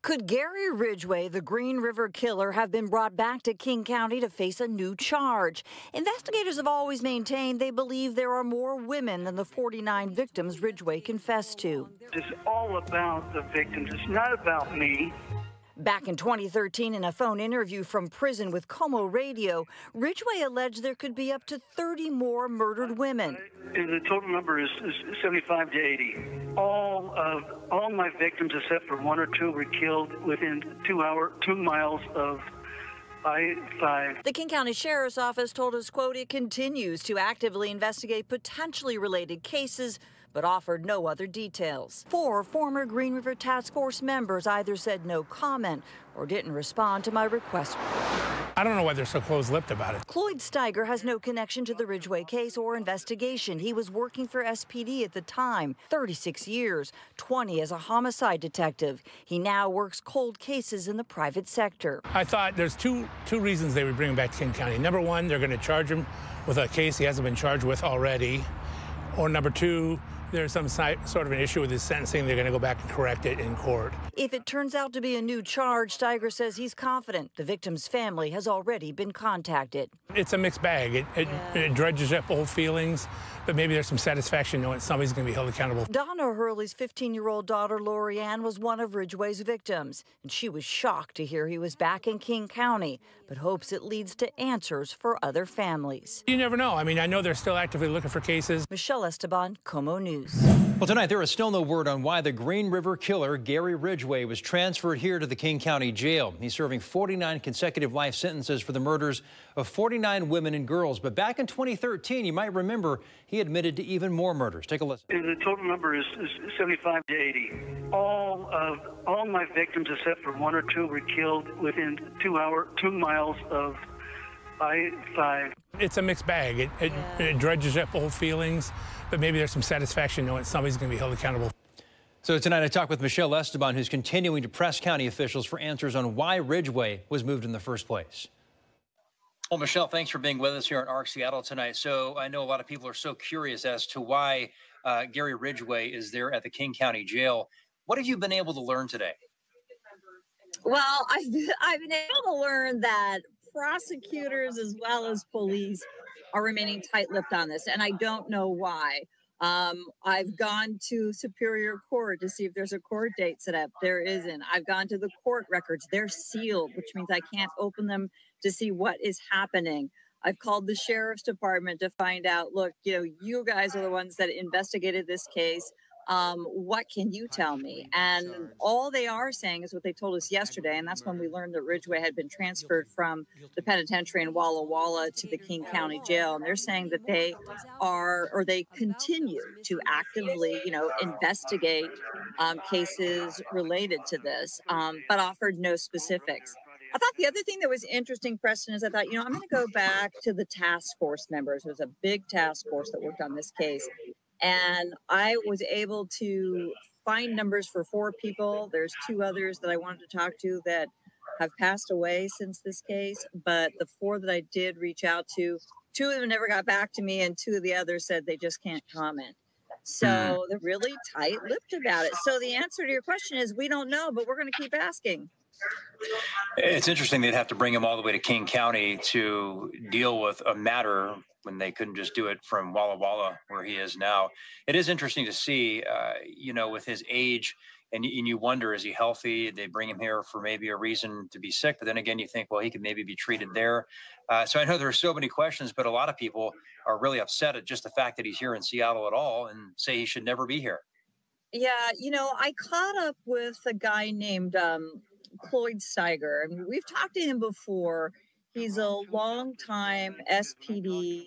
Could Gary Ridgway, the Green River killer, have been brought back to King County to face a new charge? Investigators have always maintained they believe there are more women than the 49 victims Ridgway confessed to. It's all about the victims. It's not about me. Back in 2013, in a phone interview from prison with KOMO Radio, Ridgway alleged there could be up to 30 more murdered women. And the total number is 75 to 80. All my victims, except for one or two, were killed within 2 miles of I-5. The King County Sheriff's Office told us, quote, it continues to actively investigate potentially related cases, but offered no other details. 4 former Green River Task Force members either said no comment or didn't respond to my request. I don't know why they're so close-lipped about it. Cloyd Steiger has no connection to the Ridgway case or investigation. He was working for SPD at the time, 36 years, 20 as a homicide detective. He now works cold cases in the private sector. I thought there's two reasons they would bring him back to King County. Number one, they're going to charge him with a case he hasn't been charged with already. Or number two, there's some sort of an issue with his sentencing. They're going to go back and correct it in court. If it turns out to be a new charge, Steiger says he's confident the victim's family has already been contacted. It's a mixed bag. It dredges up old feelings, but maybe there's some satisfaction knowing somebody's going to be held accountable. Donna Hurley's 15-year-old daughter, Lori Ann, was one of Ridgway's victims, and she was shocked to hear he was back in King County, but hopes it leads to answers for other families. You never know. I mean, I know they're still actively looking for cases. Michelle Esteban, KOMO News. Well, tonight there is still no word on why the Green River killer, Gary Ridgway, was transferred here to the King County Jail. He's serving 49 consecutive life sentences for the murders of 49 women and girls. But back in 2013, you might remember, he admitted to even more murders. Take a listen. And the total number is 75 to 80. All my victims, except for one or two, were killed within 2 miles of I-5. It's a mixed bag. It dredges up old feelings, but maybe there's some satisfaction knowing somebody's going to be held accountable. So tonight I talk with Michelle Esteban, who's continuing to press county officials for answers on why Ridgway was moved in the first place. Well, Michelle, thanks for being with us here on ARC Seattle tonight. So I know a lot of people are so curious as to why Gary Ridgway is there at the King County Jail. What have you been able to learn today? Well, I've been able to learn that prosecutors as well as police are remaining tight-lipped on this, and I don't know why. I've gone to Superior Court to see if there's a court date set up. There isn't. I've gone to the court records. They're sealed, which means I can't open them to see what is happening. I've called the sheriff's department to find out, look, you guys are the ones that investigated this case. What can you tell me? And all they are saying is what they told us yesterday, and that's when we learned that Ridgway had been transferred from the penitentiary in Walla Walla to the King County Jail. And they're saying that they continue to actively, investigate cases related to this, but offered no specifics. I thought the other thing that was interesting, Preston, is I thought, I'm going to go back to the task force members. It was a big task force that worked on this case. And I was able to find numbers for 4 people. There's 2 others that I wanted to talk to that have passed away since this case. But the 4 that I did reach out to, 2 of them never got back to me, and 2 of the others said they just can't comment. So they're really tight-lipped about it. So the answer to your question is we don't know, but we're going to keep asking. It's interesting they'd have to bring him all the way to King County to deal with a matter when they couldn't just do it from Walla Walla, where he is now. It is interesting to see, with his age, and you wonder, is he healthy? They bring him here for maybe a reason to be sick, but then again, you think, well, he could maybe be treated there. So I know there are so many questions, but a lot of people are really upset at just the fact that he's here in Seattle at all and say he should never be here. Yeah, I caught up with a guy named Cloyd Steiger. I mean, we've talked to him before. He's a longtime SPD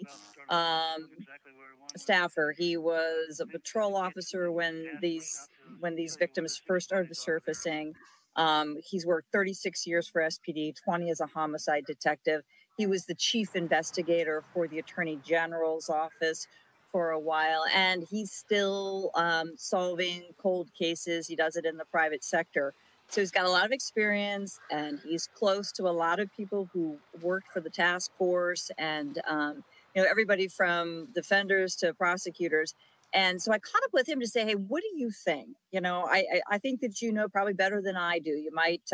staffer. He was a patrol officer when these victims first started surfacing. He's worked 36 years for SPD, 20 as a homicide detective. He was the chief investigator for the Attorney General's office for a while, and he's still solving cold cases. He does it in the private sector. So he's got a lot of experience, and he's close to a lot of people who worked for the task force and, everybody from defenders to prosecutors. And so I caught up with him to say, hey, what do you think? You know, I think that you know probably better than I do. You might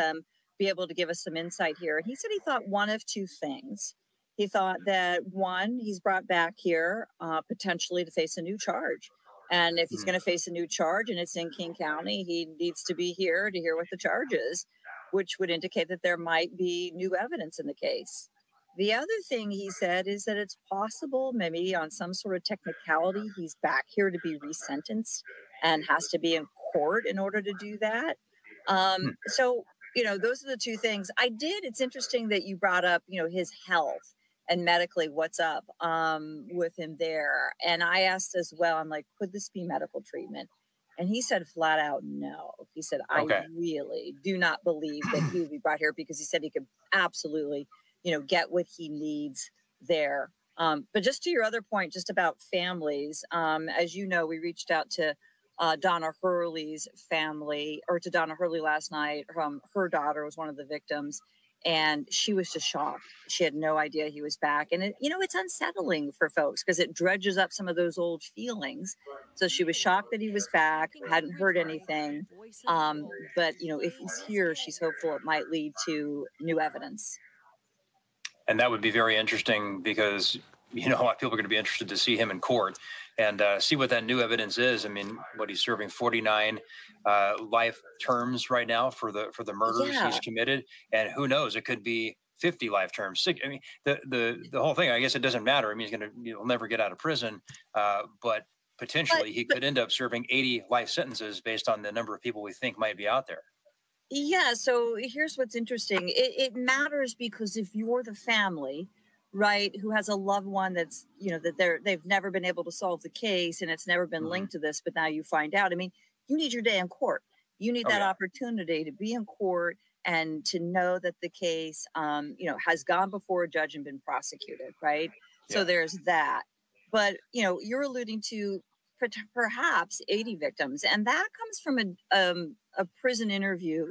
be able to give us some insight here. And he said he thought one of two things. He thought that, one, he's brought back here potentially to face a new charge. And if he's going to face a new charge and it's in King County, he needs to be here to hear what the charge is, which would indicate that there might be new evidence in the case. The other thing he said is that it's possible, maybe on some sort of technicality, he's back here to be resentenced and has to be in court in order to do that. So, you know, those are the two things. It's interesting that you brought up, you know, his health and medically what's up with him there. And I asked as well, I'm like, could this be medical treatment? And he said flat out, no. He said, I really do not believe that he would be brought here, because he said he could absolutely, you know, get what he needs there. But just to your other point, just about families, as you know, we reached out to Donna Hurley's family, or to Donna Hurley last night. Her daughter was one of the victims, and she was just shocked. She had no idea he was back. And, you know, it's unsettling for folks because it dredges up some of those old feelings. So she was shocked that he was back, hadn't heard anything. But, you know, if he's here, she's hopeful it might lead to new evidence. And that would be very interesting because, you know, a lot of people are going to be interested to see him in court and see what that new evidence is. I mean, what he's serving 49 life terms right now for the murders he's committed, and who knows, it could be 50 life terms. I mean, the whole thing, I guess it doesn't matter. I mean, he'll never get out of prison, but potentially he could end up serving 80 life sentences based on the number of people we think might be out there. Yeah. So here's what's interesting. It matters because if you're the family, right, who has a loved one that's, you know, that they've never been able to solve the case and it's never been linked to this, but now you find out. I mean, you need your day in court. You need that opportunity to be in court and to know that the case, you know, has gone before a judge and been prosecuted, right? So there's that. But, you know, you're alluding to perhaps 80 victims, and that comes from a prison interview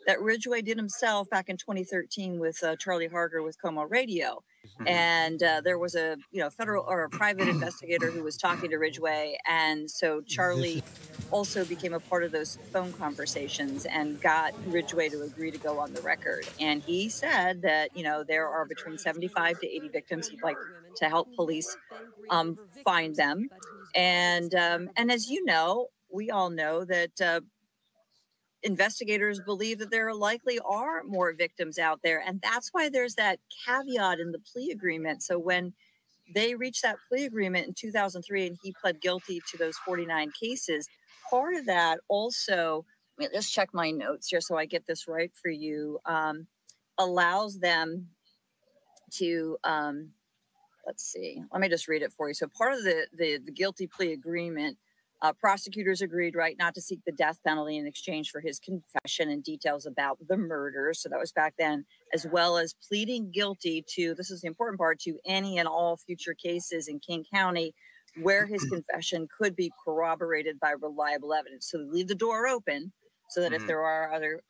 that Ridgway did himself back in 2013 with Charlie Harger with KOMO Radio. And there was a, you know, federal or a private investigator who was talking to Ridgway. And so Charlie also became a part of those phone conversations and got Ridgway to agree to go on the record. And he said that, you know, there are between 75 to 80 victims he'd like to help police find them. And as you know, we all know that investigators believe that there likely are more victims out there. And that's why there's that caveat in the plea agreement. So when they reached that plea agreement in 2003 and he pled guilty to those 49 cases, part of that also, let's check my notes here so I get this right for you, allows them to, let's see, let me just read it for you. So part of the guilty plea agreement, prosecutors agreed, right, not to seek the death penalty in exchange for his confession and details about the murder. So that was back then, as well as pleading guilty to, this is the important part, to any and all future cases in King County where his confession could be corroborated by reliable evidence. So they leave the door open so that if there are other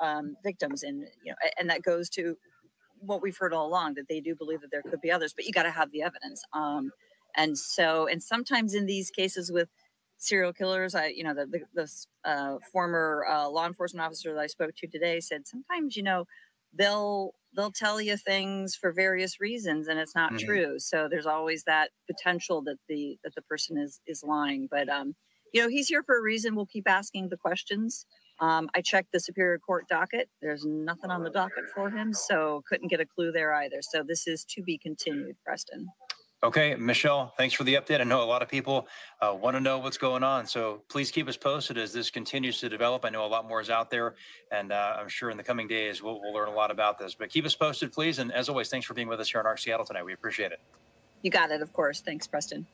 victims, and, you know, and that goes to what we've heard all along, that they do believe that there could be others, but you got to have the evidence. And sometimes in these cases with serial killers, you know, the former law enforcement officer that I spoke to today said sometimes, you know, they'll tell you things for various reasons and it's not true. So there's always that potential that the person is lying. But you know, he's here for a reason. We'll keep asking the questions. I checked the Superior Court docket. There's nothing on the docket for him, so couldn't get a clue there either. So this is to be continued, Preston. Okay, Michelle, thanks for the update. I know a lot of people want to know what's going on, so please keep us posted as this continues to develop. I know a lot more is out there, and I'm sure in the coming days we'll learn a lot about this. But keep us posted, please. And as always, thanks for being with us here on ARC Seattle tonight. We appreciate it. You got it, of course. Thanks, Preston.